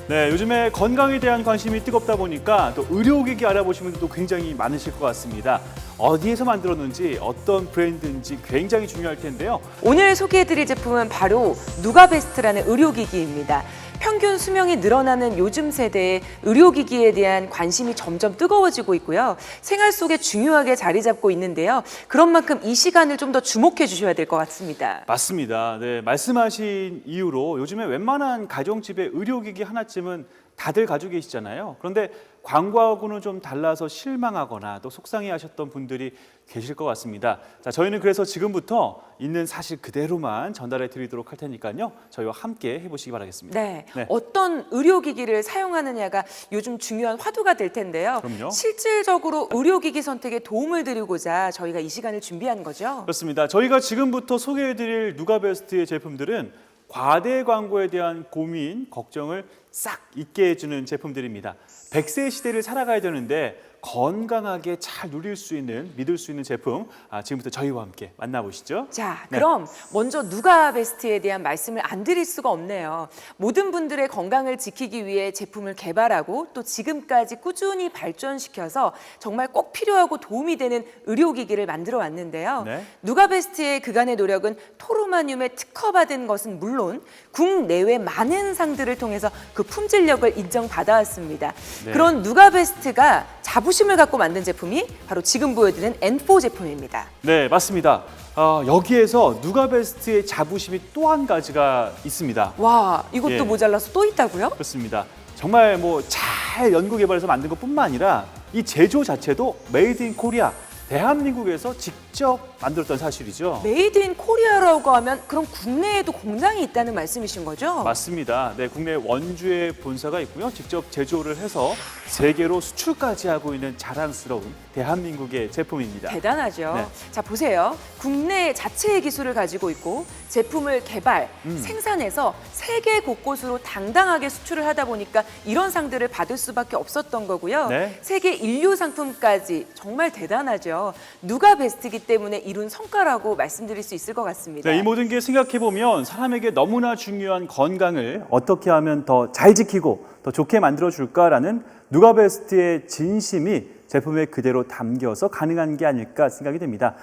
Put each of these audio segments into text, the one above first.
네, 요즘에 건강에 대한 관심이 뜨겁다 보니까 또 의료기기 알아보시는 분들도 굉장히 많으실 것 같습니다. 어디에서 만들었는지 어떤 브랜드인지 굉장히 중요할 텐데요. 오늘 소개해드릴 제품은 바로 누가베스트라는 의료기기입니다. 평균 수명이 늘어나는 요즘 세대에 의료기기에 대한 관심이 점점 뜨거워지고 있고요. 생활 속에 중요하게 자리 잡고 있는데요. 그런 만큼 이 시간을 좀 더 주목해 주셔야 될 것 같습니다. 맞습니다. 네, 말씀하신 이유로 요즘에 웬만한 가정집에 의료기기 하나쯤은 다들 가지고 계시잖아요. 그런데 광고하고는 좀 달라서 실망하거나 또 속상해하셨던 분들이 계실 것 같습니다. 자, 저희는 그래서 지금부터 있는 사실 그대로만 전달해 드리도록 할 테니까요. 저희와 함께 해보시기 바라겠습니다. 네, 어떤 의료기기를 사용하느냐가 요즘 중요한 화두가 될 텐데요. 그럼요. 실질적으로 의료기기 선택에 도움을 드리고자 저희가 이 시간을 준비한 거죠. 그렇습니다. 저희가 지금부터 소개해 드릴 누가베스트의 제품들은 과대 광고에 대한 고민, 걱정을 싹 잊게 해주는 제품들입니다. 100세 시대를 살아가야 되는데 건강하게 잘 누릴 수 있는, 믿을 수 있는 제품, 지금부터 저희와 함께 만나보시죠. 자, 네. 그럼 먼저 누가베스트에 대한 말씀을 안 드릴 수가 없네요. 모든 분들의 건강을 지키기 위해 제품을 개발하고 또 지금까지 꾸준히 발전시켜서 정말 꼭 필요하고 도움이 되는 의료기기를 만들어 왔는데요. 네. 누가베스트의 그간의 노력은 토르마늄에 특허받은 것은 물론 국내외 많은 상들을 통해서 그 품질력을 인정받아왔습니다. 네. 그런 누가베스트가 자부심을 갖고 만든 제품이 바로 지금 보여드리는 N4 제품입니다. 네, 맞습니다. 여기에서 누가베스트의 자부심이 또 한 가지가 있습니다. 와, 이것도 예. 모자라서 또 있다고요? 그렇습니다. 정말 잘 연구 개발해서 만든 것뿐만 아니라 이 제조 자체도 메이드 인 코리아, 대한민국에서 직접 만들었던 사실이죠. 메이드 인 코리아라고 하면 그럼 국내에도 공장이 있다는 말씀이신 거죠? 맞습니다. 네, 국내 원주에 본사가 있고요. 직접 제조를 해서 세계로 수출까지 하고 있는 자랑스러운 대한민국의 제품입니다. 대단하죠. 네. 자, 보세요. 국내 자체의 기술을 가지고 있고 제품을 개발, 생산해서 세계 곳곳으로 당당하게 수출을 하다 보니까 이런 상들을 받을 수밖에 없었던 거고요. 네. 세계 인류 상품까지 정말 대단하죠. 누가베스트이기 때문에 이룬 성과라고 말씀드릴 수 있을 것 같습니다. 네, 이 모든 게 생각해보면 사람에게 너무나 중요한 건강을 어떻게 하면 더 잘 지키고 더 좋게 만들어줄까라는 누가베스트의 진심이 제품에 그대로 담겨서 가능한 게 아닐까 생각이 됩니다.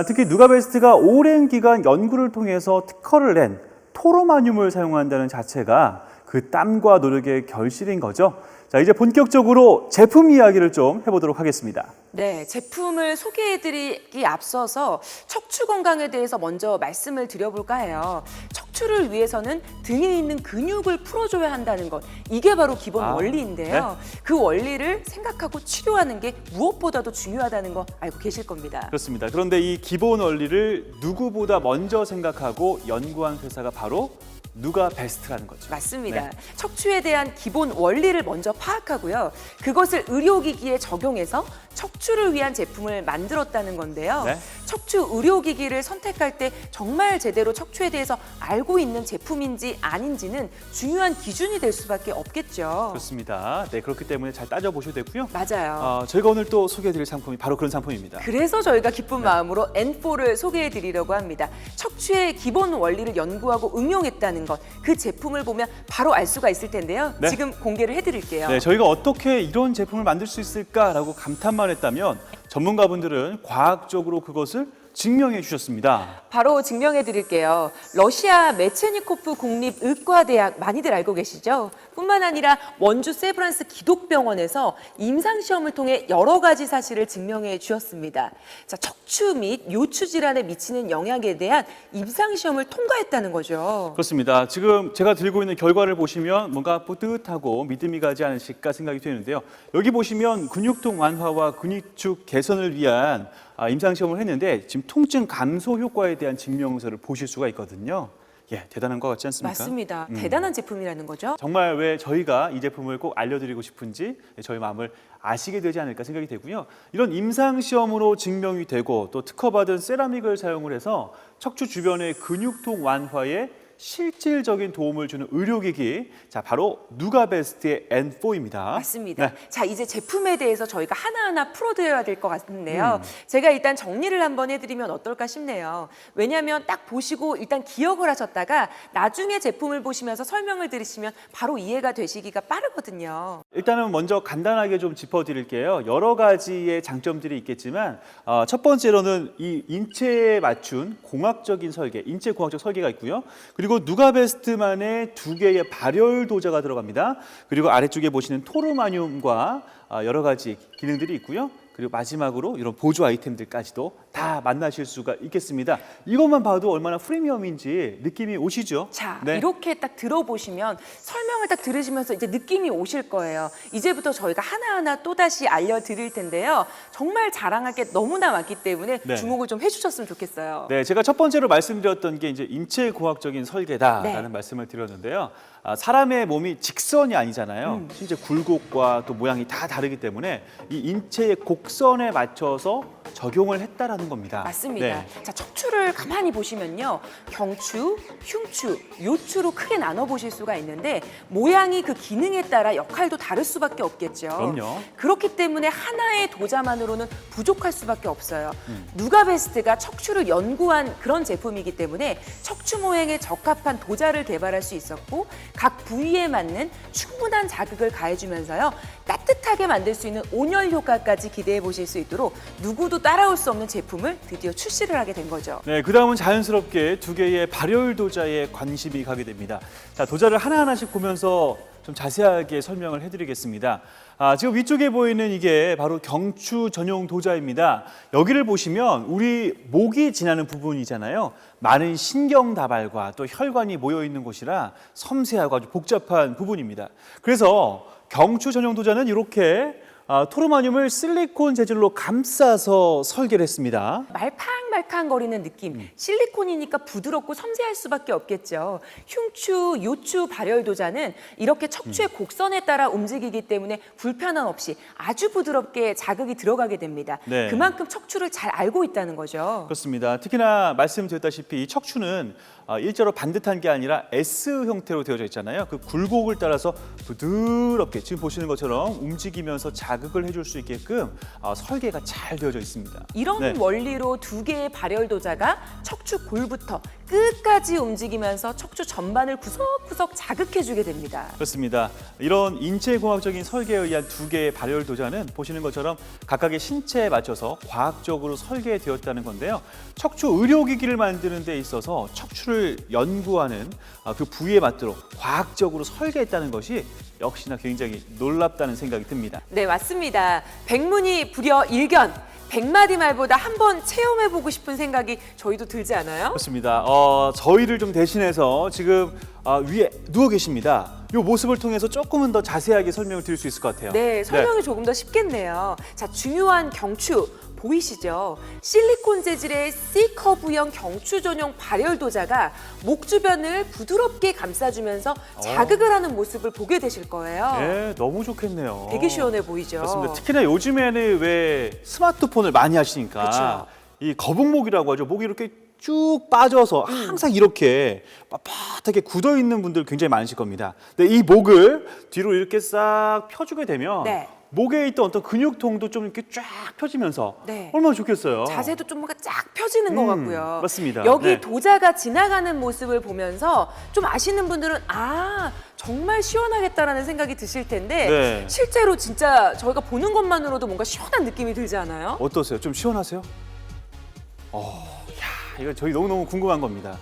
특히 누가베스트가 오랜 기간 연구를 통해서 특허를 낸 토르마늄을 사용한다는 자체가 그 땀과 노력의 결실인 거죠. 자, 이제 본격적으로 제품 이야기를 좀 해보도록 하겠습니다. 네, 제품을 소개해드리기 앞서서 척추 건강에 대해서 먼저 말씀을 드려볼까 해요. 척추를 위해서는 등에 있는 근육을 풀어줘야 한다는 것, 이게 바로 기본 원리인데요. 그 원리를 생각하고 치료하는 게 무엇보다도 중요하다는 거 알고 계실 겁니다. 그렇습니다. 그런데 이 기본 원리를 누구보다 먼저 생각하고 연구한 회사가 바로 누가베스트라는 거죠. 맞습니다. 네. 척추에 대한 기본 원리를 먼저 파악하고요. 그것을 의료기기에 적용해서 척추를 위한 제품을 만들었다는 건데요. 네. 척추 의료기기를 선택할 때 정말 제대로 척추에 대해서 알고 있는 제품인지 아닌지는 중요한 기준이 될 수밖에 없겠죠. 그렇습니다. 네, 그렇기 때문에 잘 따져보셔도 되고요. 맞아요. 저희가 오늘 또 소개해드릴 상품이 바로 그런 상품입니다. 그래서 저희가 기쁜 마음으로 N4를 소개해드리려고 합니다. 척추의 기본 원리를 연구하고 응용했다는 것, 그 제품을 보면 바로 알 수가 있을 텐데요. 네. 지금 공개를 해드릴게요. 네, 저희가 어떻게 이런 제품을 만들 수 있을까라고 감탄만 했다면 전문가분들은 과학적으로 그것을 증명해 주셨습니다. 바로 증명해 드릴게요. 러시아 메체니코프 국립의과대학 많이들 알고 계시죠? 뿐만 아니라 원주 세브란스 기독병원에서 임상시험을 통해 여러 가지 사실을 증명해 주었습니다. 자, 척추 및 요추 질환에 미치는 영향에 대한 임상시험을 통과했다는 거죠. 그렇습니다. 지금 제가 들고 있는 결과를 보시면 뭔가 뿌듯하고 믿음이 가지 않으실까 생각이 되는데요. 여기 보시면 근육통 완화와 근육축 개선을 위한 임상시험을 했는데 지금 통증 감소 효과에 대한 증명서를 보실 수가 있거든요. 예, 대단한 것 같지 않습니까? 맞습니다. 대단한 제품이라는 거죠. 정말 왜 저희가 이 제품을 꼭 알려드리고 싶은지 저희 마음을 아시게 되지 않을까 생각이 되고요. 이런 임상시험으로 증명이 되고 또 특허받은 세라믹을 사용을 해서 척추 주변의 근육통 완화에 실질적인 도움을 주는 의료기기, 자 바로 누가베스트의 N4입니다. 맞습니다. 네. 자, 이제 제품에 대해서 저희가 하나하나 풀어드려야 될 것 같은데요. 제가 일단 정리를 한번 해드리면 어떨까 싶네요. 왜냐하면 딱 보시고 일단 기억을 하셨다가 나중에 제품을 보시면서 설명을 들으시면 바로 이해가 되시기가 빠르거든요. 일단은 먼저 간단하게 좀 짚어드릴게요. 여러 가지의 장점들이 있겠지만 첫 번째로는 이 인체에 맞춘 공학적인 설계, 인체 공학적 설계가 있고요. 그리고 누가베스트만의 두 개의 발열 도자가 들어갑니다. 그리고 아래쪽에 보시는 토르마늄과 여러 가지 기능들이 있고요. 그리고 마지막으로 이런 보조 아이템들까지도 다 만나실 수가 있겠습니다. 이것만 봐도 얼마나 프리미엄인지 느낌이 오시죠? 자, 네. 이렇게 딱 들어보시면 설명을 딱 들으시면서 이제 느낌이 오실 거예요. 이제부터 저희가 하나하나 또다시 알려드릴 텐데요. 정말 자랑할 게 너무나 많기 때문에 네. 주목을 좀 해주셨으면 좋겠어요. 네, 제가 첫 번째로 말씀드렸던 게 이제 인체 공학적인 설계다라는 네. 말씀을 드렸는데요. 사람의 몸이 직선이 아니잖아요. 심지어 굴곡과 또 모양이 다 다르기 때문에 이 인체의 곡선에 맞춰서 적용을 했다라는 겁니다. 맞습니다. 네. 자, 척추를 가만히 보시면요. 경추, 흉추, 요추로 크게 나눠 보실 수가 있는데 모양이 그 기능에 따라 역할도 다를 수밖에 없겠죠. 그럼요. 그렇기 때문에 하나의 도자만으로는 부족할 수밖에 없어요. 누가베스트가 척추를 연구한 그런 제품이기 때문에 척추 모양에 적합한 도자를 개발할 수 있었고 각 부위에 맞는 충분한 자극을 가해주면서요. 따뜻하게 만들 수 있는 온열 효과까지 기대해 보실 수 있도록 누구도 따라올 수 없는 제품을 드디어 출시를 하게 된 거죠. 네, 그 다음은 자연스럽게 두 개의 발열 도자에 관심이 가게 됩니다. 자, 도자를 하나하나씩 보면서 좀 자세하게 설명을 해드리겠습니다. 지금 위쪽에 보이는 이게 바로 경추 전용 도자입니다. 여기를 보시면 우리 목이 지나는 부분이잖아요. 많은 신경 다발과 또 혈관이 모여 있는 곳이라 섬세하고 아주 복잡한 부분입니다. 그래서 경추 전용 도자는 이렇게 토르마늄을 실리콘 재질로 감싸서 설계를 했습니다. 말캉말캉거리는 느낌, 실리콘이니까 부드럽고 섬세할 수밖에 없겠죠. 흉추, 요추 발열 도자는 이렇게 척추의 곡선에 따라 움직이기 때문에 불편함 없이 아주 부드럽게 자극이 들어가게 됩니다. 네. 그만큼 척추를 잘 알고 있다는 거죠. 그렇습니다. 특히나 말씀드렸다시피 이 척추는 일자로 반듯한 게 아니라 S 형태로 되어져 있잖아요. 그 굴곡을 따라서 부드럽게 지금 보시는 것처럼 움직이면서 자극을 해줄 수 있게끔 설계가 잘 되어져 있습니다. 이런 네. 원리로 두 개의 발열 도자가 척추 골부터 끝까지 움직이면서 척추 전반을 구석구석 자극해주게 됩니다. 그렇습니다. 이런 인체공학적인 설계에 의한 두 개의 발열 도자는 보시는 것처럼 각각의 신체에 맞춰서 과학적으로 설계되었다는 건데요. 척추 의료기기를 만드는 데 있어서 척추를 연구하는 그 부위에 맞도록 과학적으로 설계했다는 것이 역시나 굉장히 놀랍다는 생각이 듭니다. 네, 맞습니다. 백문이 불여 일견. 100마디 말보다 한번 체험해보고 싶은 생각이 저희도 들지 않아요? 그렇습니다. 저희를 좀 대신해서 지금 위에 누워 계십니다. 이 모습을 통해서 조금은 더 자세하게 설명을 드릴 수 있을 것 같아요. 네, 설명이 조금 더 쉽겠네요. 자, 중요한 경추 보이시죠? 실리콘 재질의 C커브형 경추 전용 발열 도자가 목 주변을 부드럽게 감싸주면서 자극을 하는 모습을 보게 되실 거예요. 네, 너무 좋겠네요. 되게 시원해 보이죠? 맞습니다. 특히나 요즘에는 왜 스마트폰을 많이 하시니까 그쵸. 이 거북목이라고 하죠. 목이 이렇게 쭉 빠져서 항상 이렇게 빳빳하게 굳어 있는 분들 굉장히 많으실 겁니다. 근데 이 목을 뒤로 이렇게 싹 펴주게 되면 네. 목에 있던 어떤 근육통도 좀 이렇게 쫙 펴지면서 네. 얼마나 좋겠어요. 자세도 좀 뭔가 쫙 펴지는 것 같고요. 맞습니다. 여기 네. 도자가 지나가는 모습을 보면서 좀 아시는 분들은 정말 시원하겠다라는 생각이 드실 텐데 네. 실제로 진짜 저희가 보는 것만으로도 뭔가 시원한 느낌이 들지 않아요? 어떠세요? 좀 시원하세요? 이거 저희 너무너무 궁금한 겁니다.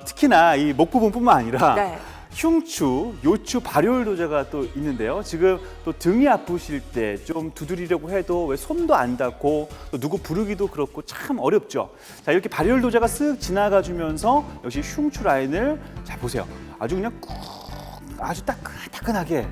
특히나 이 목 부분뿐만 아니라 네. 흉추, 요추 발열 도자가 또 있는데요. 지금 또 등이 아프실 때 좀 두드리려고 해도 왜 손도 안 닿고 또 누구 부르기도 그렇고 참 어렵죠. 자, 이렇게 발열 도자가 쓱 지나가 주면서 역시 흉추 라인을 자 보세요. 아주 그냥 꾹 아주 따끈따끈하게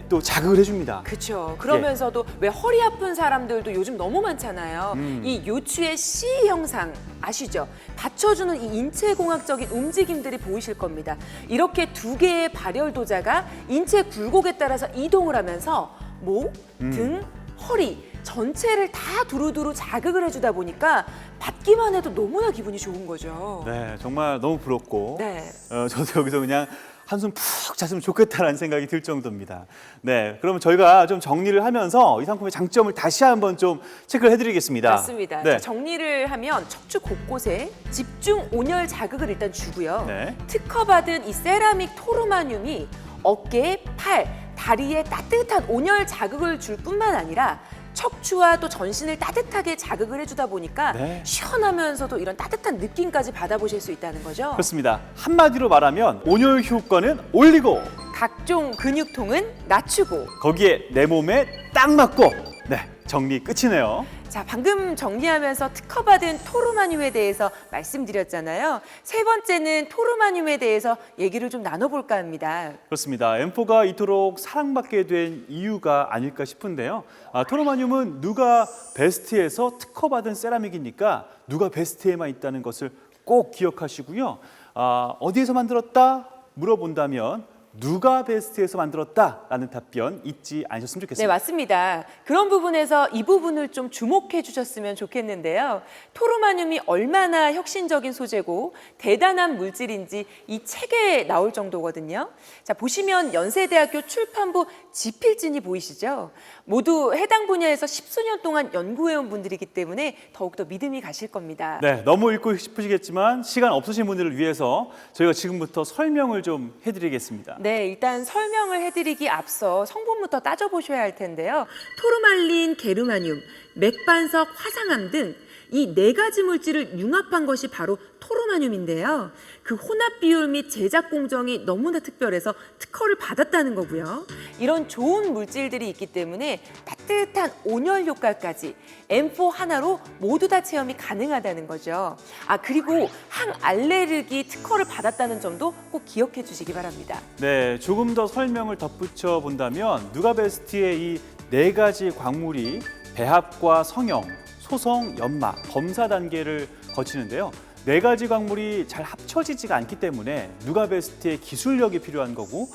또 자극을 해줍니다. 그렇죠. 그러면서도 왜 허리 아픈 사람들도 요즘 너무 많잖아요. 이 요추의 C 형상 아시죠? 받쳐주는 이 인체공학적인 움직임들이 보이실 겁니다. 이렇게 두 개의 발열 도자가 인체 굴곡에 따라서 이동을 하면서 목, 등, 허리 전체를 다 두루두루 자극을 해주다 보니까 받기만 해도 너무나 기분이 좋은 거죠. 네, 정말 너무 부럽고 네. 저도 여기서 그냥 한숨 푹 잤으면 좋겠다라는 생각이 들 정도입니다. 네, 그러면 저희가 좀 정리를 하면서 이 상품의 장점을 다시 한번 좀 체크를 해드리겠습니다. 맞습니다. 네. 자, 정리를 하면 척추 곳곳에 집중 온열 자극을 일단 주고요. 네. 특허받은 이 세라믹 토르마늄이 어깨, 팔, 다리에 따뜻한 온열 자극을 줄 뿐만 아니라 척추와 또 전신을 따뜻하게 자극을 해주다 보니까 네. 시원하면서도 이런 따뜻한 느낌까지 받아보실 수 있다는 거죠. 그렇습니다. 한마디로 말하면 온열 효과는 올리고 각종 근육통은 낮추고. 거기에 내 몸에 딱 맞고 네, 정리 끝이네요. 자, 방금 정리하면서 특허받은 토르마늄에 대해서 말씀드렸잖아요. 세 번째는 토르마늄에 대해서 얘기를 좀 나눠볼까 합니다. 그렇습니다. M4가 이토록 사랑받게 된 이유가 아닐까 싶은데요. 토르마늄은 누가 베스트에서 특허받은 세라믹이니까 누가 베스트에만 있다는 것을 꼭 기억하시고요. 어디에서 만들었다 물어본다면 누가 베스트에서 만들었다라는 답변 잊지 않으셨으면 네, 좋겠습니다. 맞습니다. 그런 부분에서 이 부분을 좀 주목해 주셨으면 좋겠는데요. 토르마늄이 얼마나 혁신적인 소재고 대단한 물질인지 이 책에 나올 정도거든요. 자, 보시면 연세대학교 출판부 지필진이 보이시죠? 모두 해당 분야에서 십수년 동안 연구해온 분들이기 때문에 더욱더 믿음이 가실 겁니다. 네, 너무 읽고 싶으시겠지만 시간 없으신 분들을 위해서 저희가 지금부터 설명을 좀 해드리겠습니다. 네, 일단 설명을 해드리기 앞서 성분부터 따져보셔야 할 텐데요. 토르말린, 게르마늄, 맥반석, 화상암 등 이 네 가지 물질을 융합한 것이 바로 토르마늄인데요. 그 혼합 비율 및 제작 공정이 너무나 특별해서 특허를 받았다는 거고요. 이런 좋은 물질들이 있기 때문에 따뜻한 온열 효과까지 M4 하나로 모두 다 체험이 가능하다는 거죠. 그리고 항알레르기 특허를 받았다는 점도 꼭 기억해 주시기 바랍니다. 네, 조금 더 설명을 덧붙여 본다면 누가베스트의 이 네 가지 광물이 배합과 성형, 소성, 연마, 검사 단계를 거치는데요. 네 가지 광물이 잘 합쳐지지가 않기 때문에 누가베스트의 기술력이 필요한 거고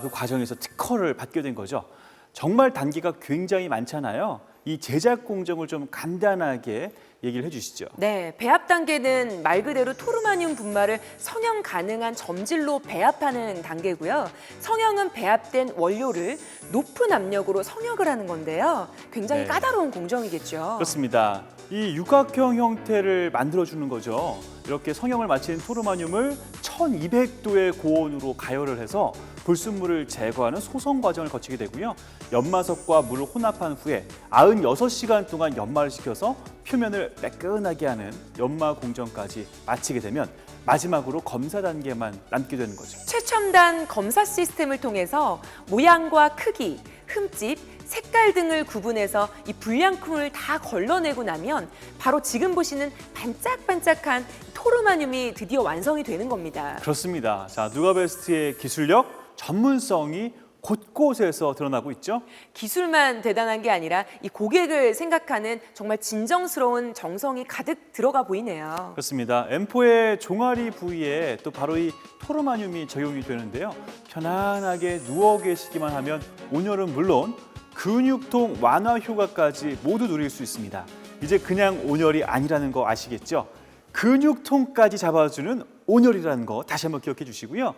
그 과정에서 특허를 받게 된 거죠. 정말 단계가 굉장히 많잖아요. 이 제작 공정을 좀 간단하게 얘기를 해주시죠. 네, 배합 단계는 말 그대로 토르마늄 분말을 성형 가능한 점질로 배합하는 단계고요. 성형은 배합된 원료를 높은 압력으로 성형을 하는 건데요. 굉장히 네. 까다로운 공정이겠죠. 그렇습니다. 이 육각형 형태를 만들어주는 거죠. 이렇게 성형을 마친 토르마늄을 1200도의 고온으로 가열을 해서 불순물을 제거하는 소성 과정을 거치게 되고요. 연마석과 물을 혼합한 후에 96시간 동안 연마를 시켜서 표면을 매끈하게 하는 연마 공정까지 마치게 되면 마지막으로 검사 단계만 남게 되는 거죠. 최첨단 검사 시스템을 통해서 모양과 크기, 흠집, 색깔 등을 구분해서 이 불량품을 다 걸러내고 나면 바로 지금 보시는 반짝반짝한 토르마늄이 드디어 완성이 되는 겁니다. 그렇습니다. 자, 누가베스트의 기술력, 전문성이 곳곳에서 드러나고 있죠. 기술만 대단한 게 아니라 이 고객을 생각하는 정말 진정스러운 정성이 가득 들어가 보이네요. 그렇습니다. M4의 종아리 부위에 또 바로 이 토르마늄이 적용이 되는데요. 편안하게 누워 계시기만 하면 온열은 물론 근육통 완화 효과까지 모두 누릴 수 있습니다. 이제 그냥 온열이 아니라는 거 아시겠죠? 근육통까지 잡아주는 온열이라는 거 다시 한번 기억해 주시고요.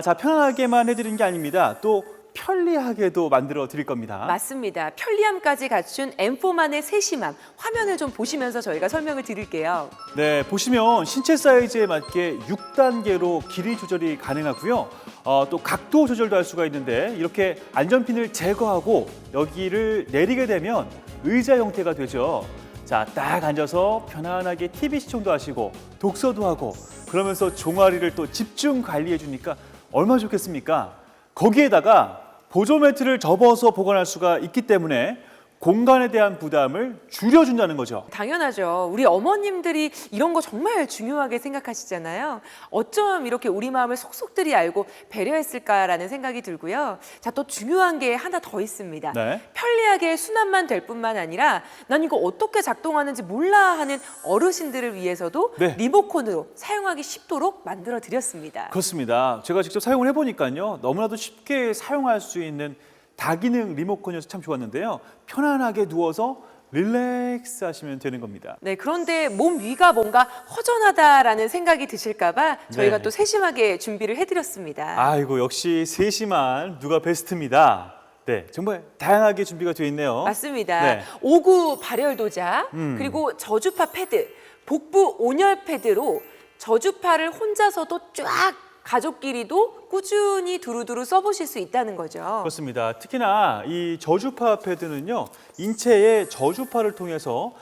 자, 편안하게만 해드린 게 아닙니다. 또 편리하게도 만들어 드릴 겁니다. 맞습니다. 편리함까지 갖춘 M4만의 세심함, 화면을 좀 보시면서 저희가 설명을 드릴게요. 네, 보시면 신체 사이즈에 맞게 6단계로 길이 조절이 가능하고요. 또 각도 조절도 할 수가 있는데 이렇게 안전핀을 제거하고 여기를 내리게 되면 의자 형태가 되죠. 자, 딱 앉아서 편안하게 TV 시청도 하시고 독서도 하고 그러면서 종아리를 또 집중 관리해 주니까 얼마나 좋겠습니까? 거기에다가 보조 매트를 접어서 보관할 수가 있기 때문에 공간에 대한 부담을 줄여준다는 거죠. 당연하죠. 우리 어머님들이 이런 거 정말 중요하게 생각하시잖아요. 어쩜 이렇게 우리 마음을 속속들이 알고 배려했을까라는 생각이 들고요. 자, 또 중요한 게 하나 더 있습니다. 네. 편리하게 수납만 될 뿐만 아니라 난 이거 어떻게 작동하는지 몰라 하는 어르신들을 위해서도 네. 리모컨으로 사용하기 쉽도록 만들어 드렸습니다. 그렇습니다. 제가 직접 사용을 해보니까요. 너무나도 쉽게 사용할 수 있는 다기능 리모컨이어서 참 좋았는데요. 편안하게 누워서 릴렉스 하시면 되는 겁니다. 네, 그런데 몸 위가 뭔가 허전하다라는 생각이 드실까봐 저희가 네. 또 세심하게 준비를 해드렸습니다. 아이고, 역시 세심한 누가 베스트입니다. 네, 정말 다양하게 준비가 되어 있네요. 맞습니다. 네. 오구 발열 도자, 그리고 저주파 패드, 복부 온열 패드로 저주파를 혼자서도 쫙 가족끼리도 꾸준히 두루두루 써보실 수 있다는 거죠. 그렇습니다. 특히나 이 저주파 패드는요, 인체의 저주파를 통해서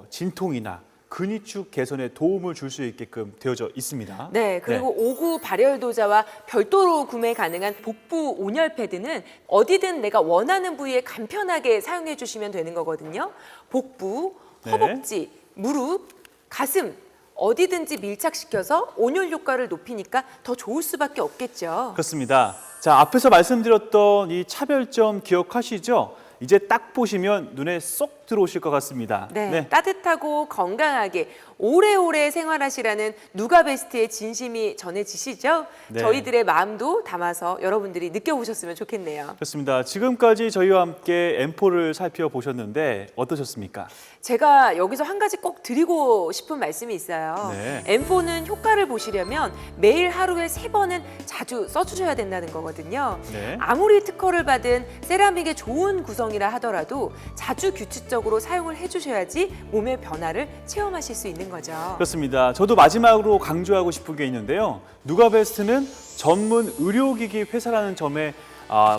진통이나 근위축 개선에 도움을 줄 수 있게끔 되어져 있습니다. 네, 그리고 오구 발열 도자와 별도로 구매 가능한 복부 온열 패드는 어디든 내가 원하는 부위에 간편하게 사용해 주시면 되는 거거든요. 복부, 네. 허벅지, 무릎, 가슴 어디든지 밀착시켜서 온열 효과를 높이니까 더 좋을 수밖에 없겠죠. 그렇습니다. 자, 앞에서 말씀드렸던 이 차별점 기억하시죠? 이제 딱 보시면 눈에 쏙 들어오실 것 같습니다. 네, 따뜻하고 건강하게 오래오래 생활하시라는 누가베스트의 진심이 전해지시죠? 네. 저희들의 마음도 담아서 여러분들이 느껴보셨으면 좋겠네요. 그렇습니다. 지금까지 저희와 함께 M4를 살펴보셨는데 어떠셨습니까? 제가 여기서 한 가지 꼭 드리고 싶은 말씀이 있어요. 네. M4는 효과를 보시려면 매일 하루에 3번은 자주 써주셔야 된다는 거거든요. 네. 아무리 특허를 받은 세라믹의 좋은 구성이라 하더라도 자주 규칙적으로 사용을 해주셔야지 몸의 변화를 체험하실 수 있는 거죠. 그렇습니다. 저도 마지막으로 강조하고 싶은 게 있는데요. 누가베스트는 전문 의료기기 회사라는 점에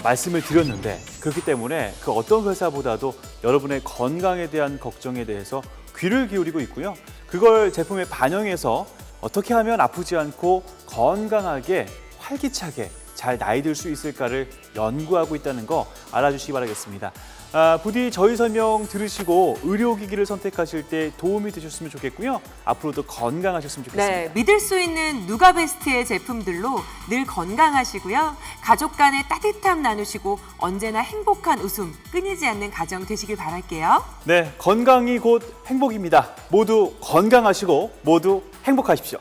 말씀을 드렸는데, 그렇기 때문에 그 어떤 회사보다도 여러분의 건강에 대한 걱정에 대해서 귀를 기울이고 있고요. 그걸 제품에 반영해서 어떻게 하면 아프지 않고 건강하게 활기차게 잘 나이 들 수 있을까를 연구하고 있다는 거 알아주시기 바라겠습니다. 부디 저희 설명 들으시고 의료기기를 선택하실 때 도움이 되셨으면 좋겠고요. 앞으로도 건강하셨으면 좋겠습니다. 네, 믿을 수 있는 누가베스트의 제품들로 늘 건강하시고요. 가족 간의 따뜻함 나누시고 언제나 행복한 웃음 끊이지 않는 가정 되시길 바랄게요. 네, 건강이 곧 행복입니다. 모두 건강하시고 모두 행복하십시오.